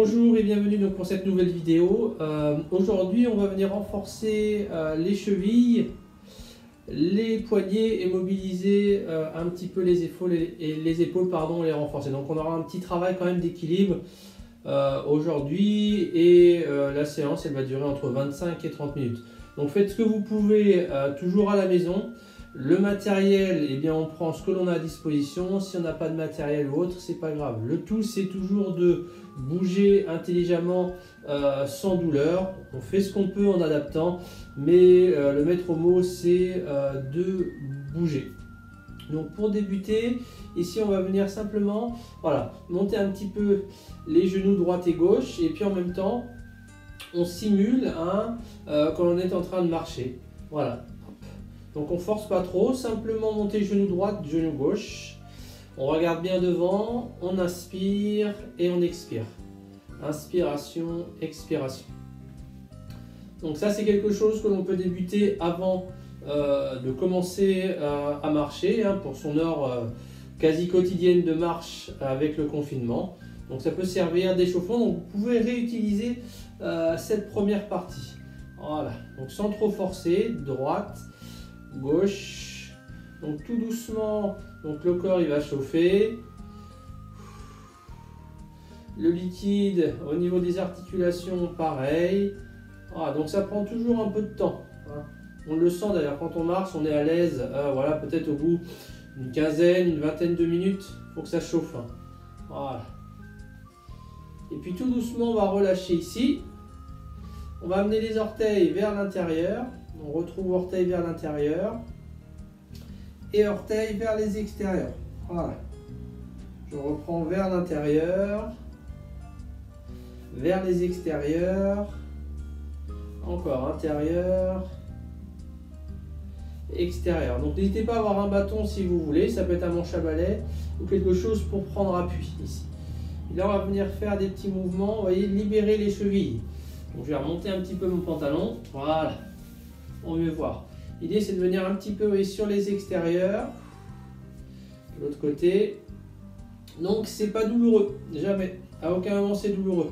Bonjour et bienvenue donc pour cette nouvelle vidéo. Aujourd'hui on va venir renforcer les chevilles, les poignets et mobiliser un petit peu les épaules et les épaules pardon, les renforcer. Donc on aura un petit travail quand même d'équilibre aujourd'hui et la séance elle va durer entre 25 et 30 minutes. Donc faites ce que vous pouvez toujours à la maison. Le matériel, eh bien on prend ce que l'on a à disposition. Si on n'a pas de matériel ou autre, c'est pas grave. Le tout, c'est toujours de bouger intelligemment sans douleur. On fait ce qu'on peut en adaptant, mais le maître mot, c'est de bouger. Donc pour débuter, ici on va venir simplement monter un petit peu les genoux droite et gauche, et puis en même temps, on simule quand on est en train de marcher. Voilà. Donc on force pas trop, simplement monter genou droite, genou gauche. On regarde bien devant, on inspire et on expire. Inspiration, expiration. Donc ça c'est quelque chose que l'on peut débuter avant de commencer à marcher, pour son heure quasi quotidienne de marche avec le confinement. Donc ça peut servir d'échauffement, donc vous pouvez réutiliser cette première partie. Voilà, donc sans trop forcer, droite, gauche, donc tout doucement, donc le corps il va chauffer, le liquide au niveau des articulations pareil. Voilà, donc ça prend toujours un peu de temps, on le sent d'ailleurs quand on marche, on est à l'aise, voilà, peut-être au bout d'une quinzaine, une vingtaine de minutes, il faut que ça chauffe, voilà. Et puis tout doucement on va relâcher ici, on va amener les orteils vers l'intérieur. On retrouve orteil vers l'intérieur et orteil vers les extérieurs. Voilà. Je reprends vers l'intérieur, vers les extérieurs, encore intérieur, extérieur. Donc n'hésitez pas à avoir un bâton si vous voulez, ça peut être un manche à balai ou quelque chose pour prendre appui ici. Et là on va venir faire des petits mouvements, vous voyez, libérer les chevilles. Donc je vais remonter un petit peu mon pantalon, voilà. On mieux voir. L'idée c'est de venir un petit peu sur les extérieurs, de l'autre côté. Donc c'est pas douloureux, jamais, à aucun moment c'est douloureux.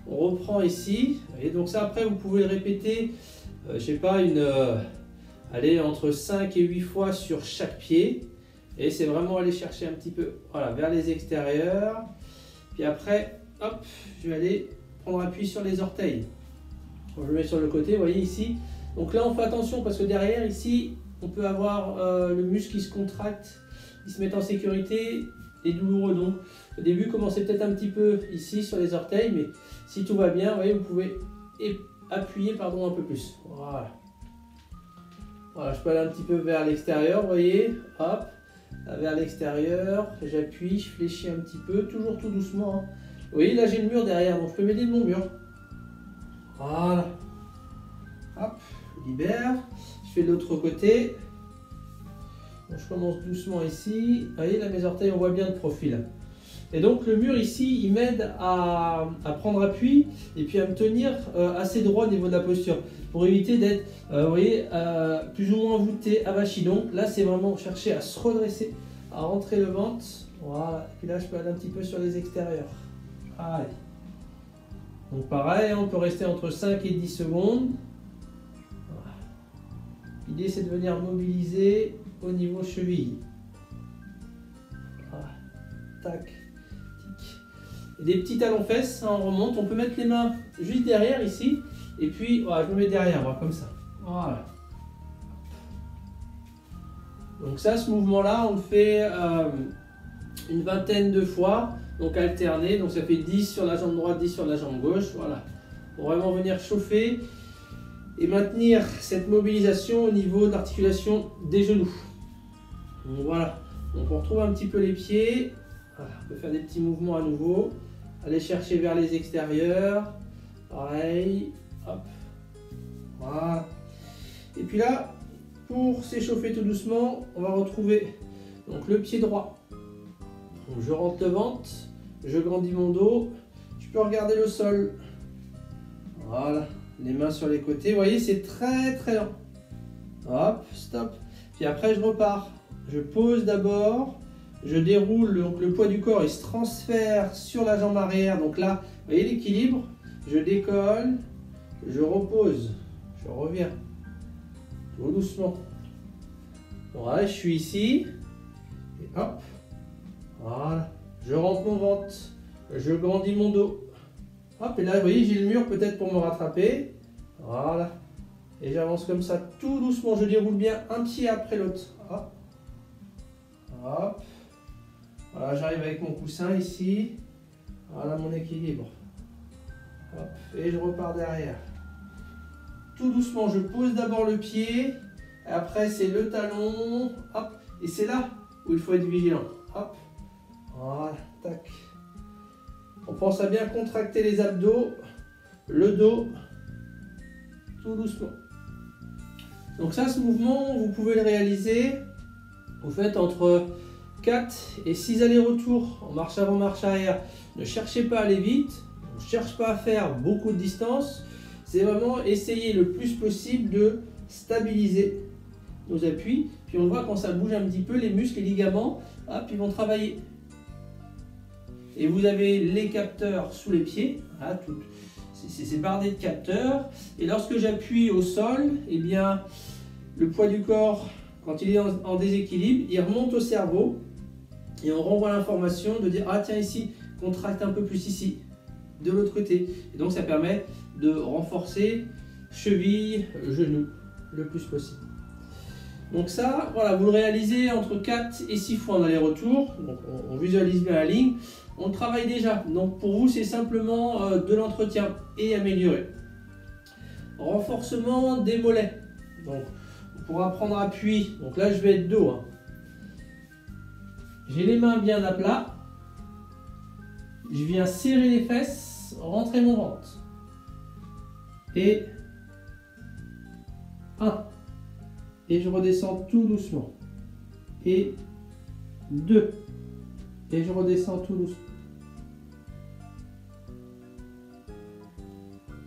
On reprend ici, et donc ça après vous pouvez le répéter, je sais pas, allez, entre 5 et 8 fois sur chaque pied. Et c'est vraiment aller chercher un petit peu, voilà, vers les extérieurs. Puis après, hop, je vais aller prendre appui sur les orteils. Je le mets sur le côté, vous voyez ici. Donc là on fait attention parce que derrière ici on peut avoir le muscle qui se contracte, qui se met en sécurité et douloureux. Donc au début commencez peut-être un petit peu ici sur les orteils, mais si tout va bien, vous voyez, vous pouvez appuyer un peu plus. Voilà. Voilà, je peux aller un petit peu vers l'extérieur, vous voyez, hop, vers l'extérieur, j'appuie, je fléchis un petit peu, toujours tout doucement. Vous voyez là j'ai le mur derrière, donc je peux m'aider de mon mur. Voilà. Hop, je libère, je fais de l'autre côté. Donc, je commence doucement ici. Vous voyez là mes orteils, on voit bien de profil. Et donc le mur ici, il m'aide à prendre appui et puis à me tenir assez droit au niveau de la posture pour éviter d'être, vous voyez, plus ou moins voûté, avachi. Donc là c'est vraiment chercher à se redresser, à rentrer le ventre. Voilà. Et puis là je peux aller un petit peu sur les extérieurs. Allez. Donc pareil, on peut rester entre 5 et 10 secondes. L'idée c'est de venir mobiliser au niveau cheville. Voilà. Tac, tic. Et des petits talons fesses, on remonte. On peut mettre les mains juste derrière ici. Et puis voilà, je me mets derrière, moi, comme ça. Voilà. Donc ça, ce mouvement-là, on le fait une vingtaine de fois. Donc alterné. Donc ça fait 10 sur la jambe droite, 10 sur la jambe gauche. Voilà. Pour vraiment venir chauffer et maintenir cette mobilisation au niveau de l'articulation des genoux. Donc voilà, donc on retrouve un petit peu les pieds, voilà. On peut faire des petits mouvements à nouveau, aller chercher vers les extérieurs, pareil, hop, voilà. Et puis là, pour s'échauffer tout doucement, on va retrouver donc le pied droit. Donc je rentre le ventre, je grandis mon dos, je peux regarder le sol, voilà. Les mains sur les côtés, vous voyez, c'est très très lent. Hop, stop. Puis après, je repars. Je pose d'abord, je déroule, donc le poids du corps il se transfère sur la jambe arrière. Donc là, vous voyez l'équilibre, je décolle, je repose, je reviens, tout doucement. Voilà, je suis ici, et hop, voilà, je rentre mon ventre, je grandis mon dos. Hop, et là, vous voyez, j'ai le mur peut-être pour me rattraper. Voilà. Et j'avance comme ça, tout doucement. Je déroule bien un pied après l'autre. Hop. Hop. Voilà, j'arrive avec mon coussin ici. Voilà mon équilibre. Hop. Et je repars derrière. Tout doucement, je pose d'abord le pied. Après, c'est le talon. Hop. Et c'est là où il faut être vigilant. Hop. Voilà. Tac. On pense à bien contracter les abdos, le dos, tout doucement. Donc ça, ce mouvement, vous pouvez le réaliser, vous faites entre 4 et 6 allers-retours en marche avant, marche arrière. Ne cherchez pas à aller vite, ne cherchez pas à faire beaucoup de distance, c'est vraiment essayer le plus possible de stabiliser nos appuis. Puis on voit quand ça bouge un petit peu, les muscles, les ligaments, hop, ils vont travailler. Et vous avez les capteurs sous les pieds, voilà, c'est bardé de capteurs. Et lorsque j'appuie au sol, eh bien, le poids du corps, quand il est en déséquilibre, il remonte au cerveau et on renvoie l'information de dire ah tiens ici, contracte un peu plus ici, de l'autre côté. Et donc ça permet de renforcer cheville, genou, le plus possible. Donc ça, voilà, vous le réalisez entre 4 et 6 fois en aller-retour. Donc on visualise bien la ligne. On le travaille déjà. Donc pour vous, c'est simplement de l'entretien et amélioré. Renforcement des mollets. Donc pour prendre appui, donc là je vais être dos. Hein. J'ai les mains bien à plat. Je viens serrer les fesses, rentrer mon ventre. Et 1. Et je redescends tout doucement. Et 2. Et je redescends tout doucement.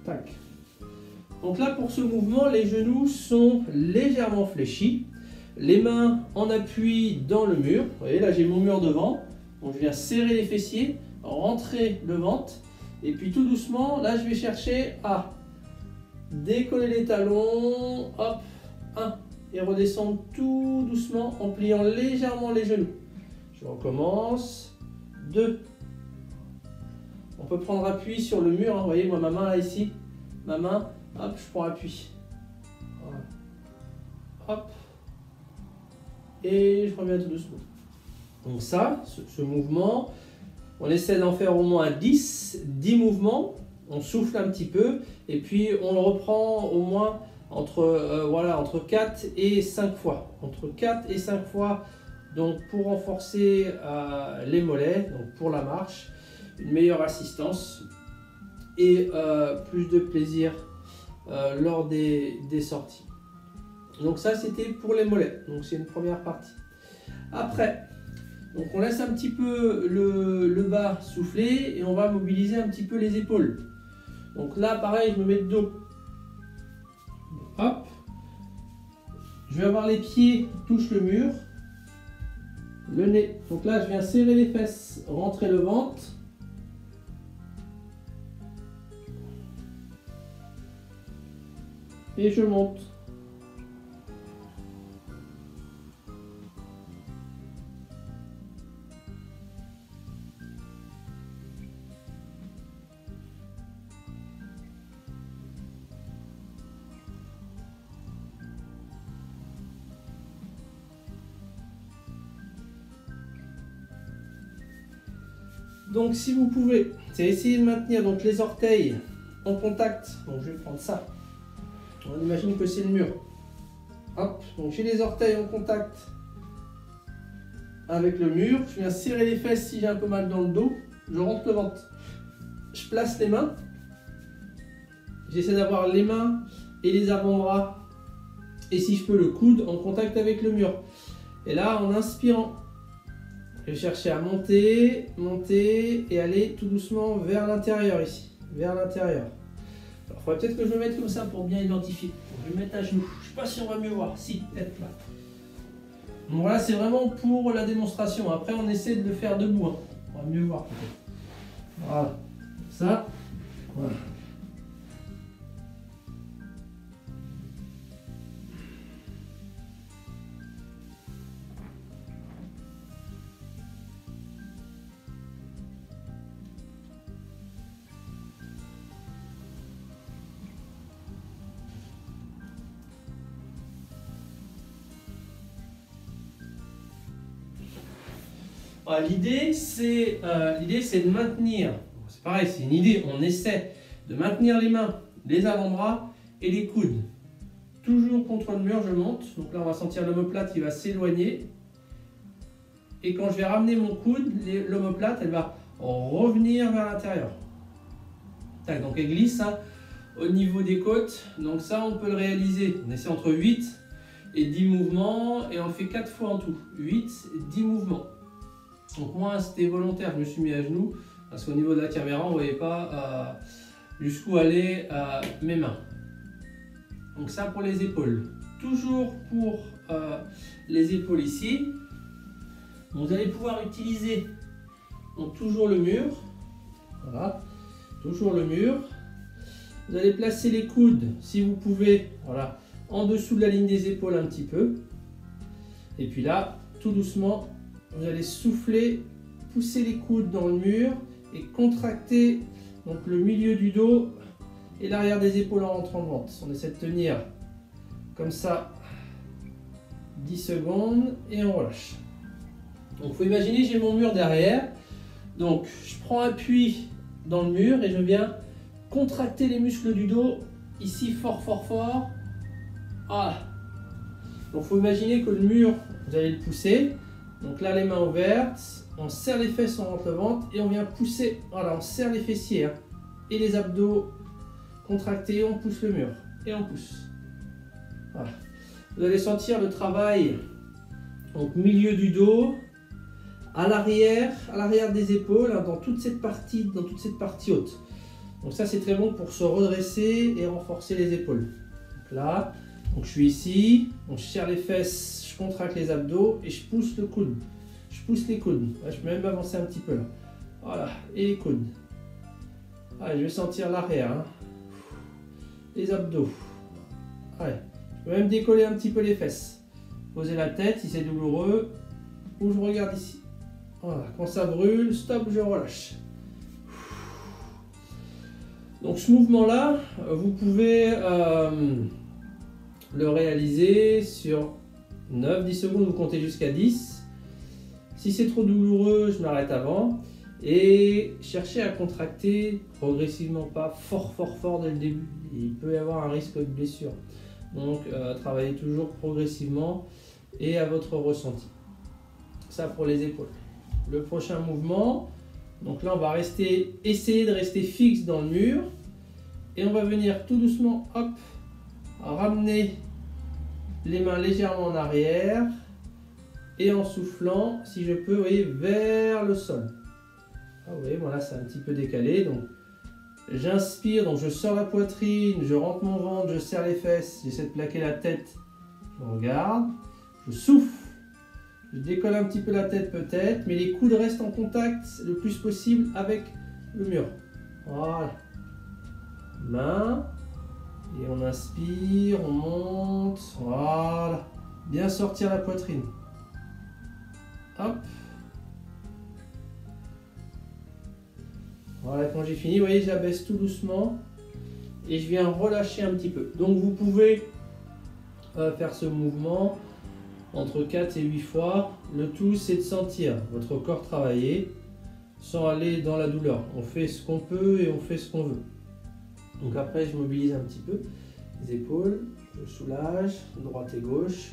Tac. Donc là, pour ce mouvement, les genoux sont légèrement fléchis. Les mains en appui dans le mur. Vous voyez, là j'ai mon mur devant. Donc je viens serrer les fessiers, rentrer le ventre. Et puis tout doucement, là je vais chercher à décoller les talons. Hop, 1. Et redescendre tout doucement en pliant légèrement les genoux. Je recommence. 2. On peut prendre appui sur le mur. Hein. Vous voyez, moi, ma main là ici. Ma main, hop, je prends appui. Voilà. Hop. Et je reviens tout doucement. Donc ça, ce mouvement, on essaie d'en faire au moins 10 mouvements. On souffle un petit peu. Et puis, on le reprend au moins entre 4 et 5 fois. Entre 4 et 5 fois, donc pour renforcer les mollets, donc pour la marche, une meilleure assistance et plus de plaisir lors des sorties. Donc ça, c'était pour les mollets. Donc c'est une première partie. Après, donc on laisse un petit peu le bas souffler et on va mobiliser un petit peu les épaules. Donc là, pareil, je me mets de dos. Hop, je vais avoir les pieds qui touchent le mur, le nez. Donc là, je viens serrer les fesses, rentrer le ventre. Et je monte. Donc si vous pouvez, c'est essayer de maintenir donc les orteils en contact. Donc je vais prendre ça. On imagine que c'est le mur. Hop, donc j'ai les orteils en contact avec le mur. Je viens serrer les fesses si j'ai un peu mal dans le dos. Je rentre le ventre. Je place les mains. J'essaie d'avoir les mains et les avant-bras. Et si je peux le coude en contact avec le mur. Et là, en inspirant, je vais chercher à monter, monter et aller tout doucement vers l'intérieur ici. Vers l'intérieur. Il faudrait peut-être que je me mette comme ça pour bien identifier. Je vais me mettre à genoux. Je ne sais pas si on va mieux voir. Si, être là. Donc voilà, c'est vraiment pour la démonstration. Après, on essaie de le faire debout. Hein. On va mieux voir peut-être. Voilà. Ça. Voilà. L'idée, c'est de maintenir, c'est pareil, c'est une idée, on essaie de maintenir les mains, les avant-bras et les coudes. Toujours contre le mur, je monte. Donc là, on va sentir l'omoplate qui va s'éloigner. Et quand je vais ramener mon coude, l'omoplate, elle va revenir vers l'intérieur. Donc elle glisse hein, au niveau des côtes. Donc ça, on peut le réaliser. On essaie entre 8 et 10 mouvements et on le fait 4 fois en tout. 8 et 10 mouvements. Donc moi, c'était volontaire, je me suis mis à genoux parce qu'au niveau de la caméra, on ne voyait pas jusqu'où allaient mes mains. Donc ça pour les épaules. Toujours pour les épaules ici, vous allez pouvoir utiliser donc, toujours le mur. Voilà, toujours le mur. Vous allez placer les coudes, si vous pouvez, voilà, en dessous de la ligne des épaules un petit peu. Et puis là, tout doucement, vous allez souffler, pousser les coudes dans le mur et contracter donc, le milieu du dos et l'arrière des épaules en rentrant de ventre. On essaie de tenir comme ça 10 secondes et on relâche. Donc il faut imaginer, j'ai mon mur derrière. Donc je prends appui dans le mur et je viens contracter les muscles du dos ici fort fort fort. Voilà. Donc il faut imaginer que le mur, vous allez le pousser. Donc là, les mains ouvertes, on serre les fesses, on rentre le ventre et on vient pousser. Voilà, on serre les fessiers hein, et les abdos contractés, on pousse le mur et on pousse. Voilà. Vous allez sentir le travail donc milieu du dos, à l'arrière des épaules, hein, dans toute cette partie haute. Donc ça, c'est très bon pour se redresser et renforcer les épaules. Donc là, donc je suis ici, donc je serre les fesses. Je contracte les abdos et je pousse le coude. Je pousse les coudes. Je peux même avancer un petit peu là. Voilà, et les coudes. Allez, je vais sentir l'arrière. Hein. Les abdos. Allez, je peux même décoller un petit peu les fesses. Poser la tête si c'est douloureux. Ou je regarde ici. Voilà, quand ça brûle, stop, je relâche. Donc ce mouvement-là, vous pouvez le réaliser sur 9-10 secondes, vous comptez jusqu'à 10. Si c'est trop douloureux, je m'arrête avant. Et cherchez à contracter progressivement, pas fort dès le début. Il peut y avoir un risque de blessure. Donc travaillez toujours progressivement et à votre ressenti. Ça pour les épaules. Le prochain mouvement, donc là on va essayer de rester fixe dans le mur. Et on va venir tout doucement, hop, ramener les mains légèrement en arrière et en soufflant, si je peux, vous voyez, vers le sol. Ah oui, voilà, c'est un petit peu décalé. Donc, j'inspire, donc je sors la poitrine, je rentre mon ventre, je serre les fesses, j'essaie de plaquer la tête, je regarde, je souffle, je décolle un petit peu la tête peut-être, mais les coudes restent en contact le plus possible avec le mur. Voilà. Main. Et on inspire, on monte, voilà. Bien sortir la poitrine. Hop. Voilà, quand j'ai fini, vous voyez, j'abaisse tout doucement. Et je viens relâcher un petit peu. Donc vous pouvez faire ce mouvement entre 4 et 8 fois. Le tout, c'est de sentir votre corps travailler sans aller dans la douleur. On fait ce qu'on peut et on fait ce qu'on veut. Donc après, je mobilise un petit peu les épaules, je soulage, droite et gauche.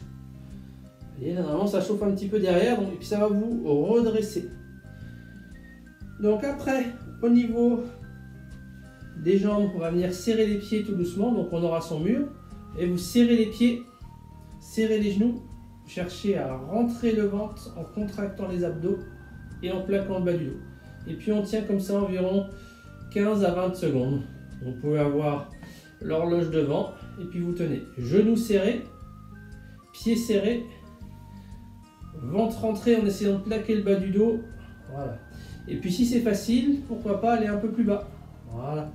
Vous voyez, normalement, ça chauffe un petit peu derrière, donc, et puis ça va vous redresser. Donc après, au niveau des jambes, on va venir serrer les pieds tout doucement, donc on aura son mur. Et vous serrez les pieds, serrez les genoux, cherchez à rentrer le ventre en contractant les abdos et en plaquant le bas du dos. Et puis on tient comme ça environ 15 à 20 secondes. Vous pouvez avoir l'horloge devant et puis vous tenez. Genoux serrés, pieds serrés, ventre rentré en essayant de plaquer le bas du dos. Voilà. Et puis si c'est facile, pourquoi pas aller un peu plus bas. Voilà.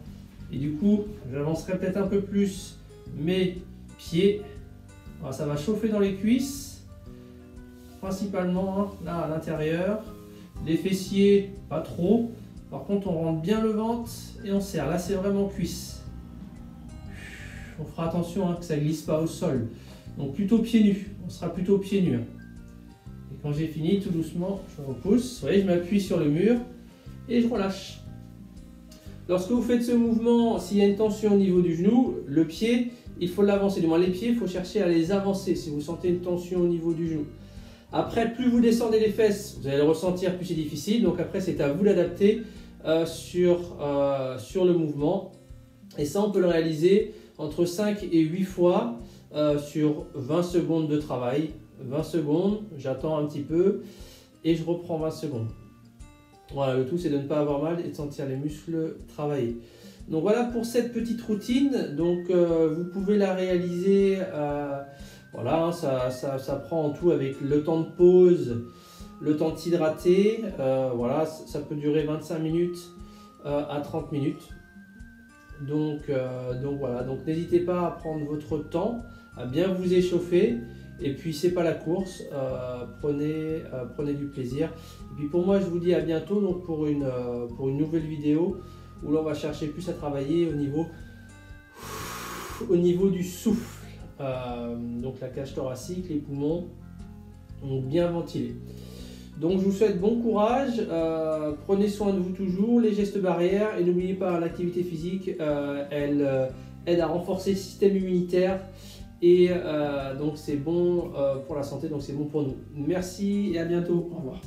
Et du coup, j'avancerai peut-être un peu plus mes pieds. Alors, ça va chauffer dans les cuisses, principalement hein, là à l'intérieur. Les fessiers, pas trop. Par contre, on rentre bien le ventre et on serre. Là, c'est vraiment cuisse. On fera attention hein, que ça ne glisse pas au sol. Donc plutôt pieds nus. On sera plutôt pieds nus. Et quand j'ai fini, tout doucement, je repousse. Vous voyez, je m'appuie sur le mur et je relâche. Lorsque vous faites ce mouvement, s'il y a une tension au niveau du genou, le pied, il faut l'avancer. Du moins, les pieds, il faut chercher à les avancer si vous sentez une tension au niveau du genou. Après, plus vous descendez les fesses, vous allez le ressentir, plus c'est difficile. Donc après, c'est à vous d'adapter sur le mouvement. Et ça, on peut le réaliser entre 5 et 8 fois sur 20 secondes de travail. 20 secondes, j'attends un petit peu et je reprends 20 secondes. Voilà, le tout, c'est de ne pas avoir mal et de sentir les muscles travailler. Donc voilà pour cette petite routine. Donc vous pouvez la réaliser, voilà, ça prend en tout avec le temps de pause, le temps de s'hydrater. Voilà, ça peut durer 25 minutes à 30 minutes. Donc voilà, donc n'hésitez pas à prendre votre temps, à bien vous échauffer. Et puis c'est pas la course, prenez du plaisir. Et puis pour moi, je vous dis à bientôt donc pour une nouvelle vidéo où l'on va chercher plus à travailler au niveau du souffle. Donc la cage thoracique, les poumons, donc bien ventilés. Donc je vous souhaite bon courage, prenez soin de vous toujours, les gestes barrières et n'oubliez pas l'activité physique, elle aide à renforcer le système immunitaire. Et donc c'est bon pour la santé, donc c'est bon pour nous. Merci et à bientôt. Au revoir.